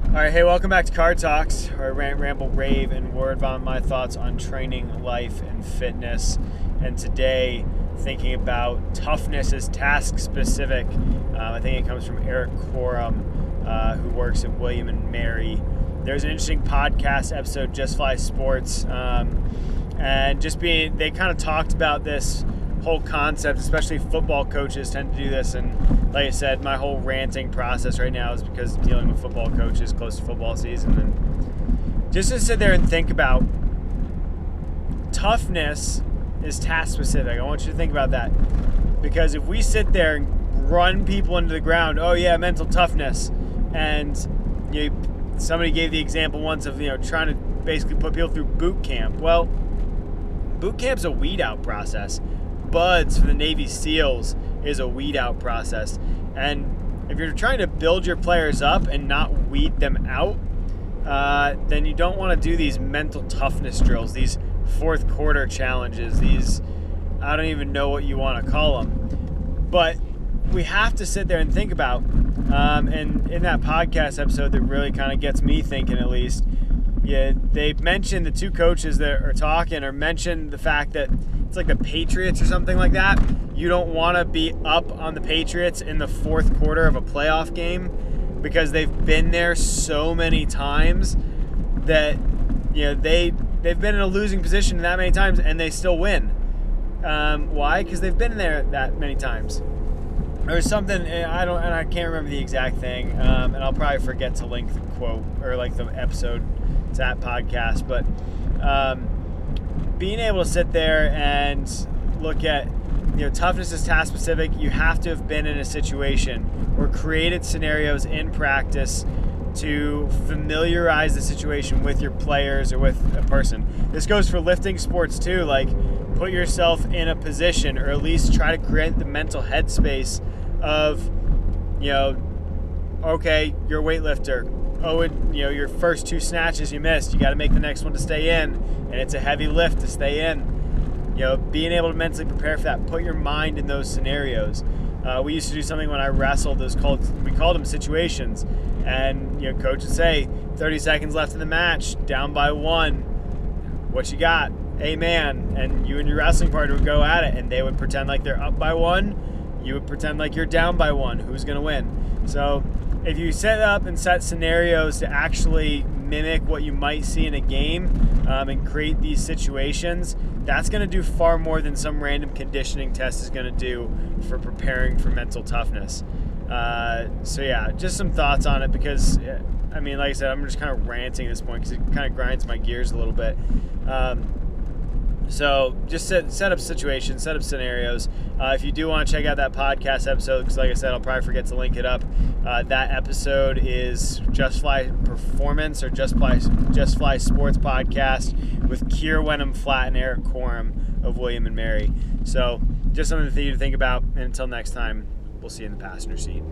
All right, hey, welcome back to Card Talks, where I rant, ramble, rave, and word vomit my thoughts on training, life, and fitness. And today, thinking about toughness as task-specific. I think it comes from Eric Corum, who works at William and Mary. There's an interesting podcast episode, Just Fly Sports, and they kind of talked about this whole concept, especially football coaches tend to do this. And like I said, my whole ranting process right now is because dealing with football coaches close to football season. And just to sit there and think about toughness is task specific. I want you to think about that, because if we sit there and run people into the ground, oh yeah, mental toughness, and somebody gave the example once of trying to basically put people through boot camp. Well, boot camp's a weed out process. Buds for the Navy SEALs is a weed out process. And if you're trying to build your players up and not weed them out, then you don't want to do these mental toughness drills, these fourth quarter challenges, these, I don't even know what you want to call them. But we have to sit there and think about, and in that podcast episode that really kind of gets me thinking at least, they mentioned, the two coaches that are talking or mentioned the fact that it's like the Patriots or something like that. You don't want to be up on the Patriots in the fourth quarter of a playoff game because they've been there so many times that they've been in a losing position that many times and they still win. Why? Because they've been there that many times. Or something, I can't remember the exact thing, and I'll probably forget to link the quote or like the episode to that podcast, but being able to sit there and look at, toughness is task specific. You have to have been in a situation or created scenarios in practice to familiarize the situation with your players or with a person. This goes for lifting sports too. Like, put yourself in a position, or at least try to create the mental headspace of, okay, you're a weightlifter. Oh, your first two snatches you missed. You got to make the next one to stay in, and it's a heavy lift to stay in. Being able to mentally prepare for that. Put your mind in those scenarios. We used to do something when I wrestled. We called them situations, and coach would say, 30 seconds left in the match, down by 1. What you got? Amen. And you and your wrestling partner would go at it, and they would pretend like they're up by 1. You would pretend like you're down by 1. Who's gonna win? So if you set up and set scenarios to actually mimic what you might see in a game, and create these situations, that's going to do far more than some random conditioning test is going to do for preparing for mental toughness. So yeah, just some thoughts on it, because like I said, I'm just kind of ranting at this point because it kind of grinds my gears a little bit. So just set up situations, set up scenarios. If you do want to check out that podcast episode, because like I said, I'll probably forget to link it up. That episode is Just Fly Performance, or Just Fly Sports Podcast with Keir Wenham-Flatt and Eric Corum of William and Mary. So just something for you to think about. And until next time, we'll see you in the passenger seat.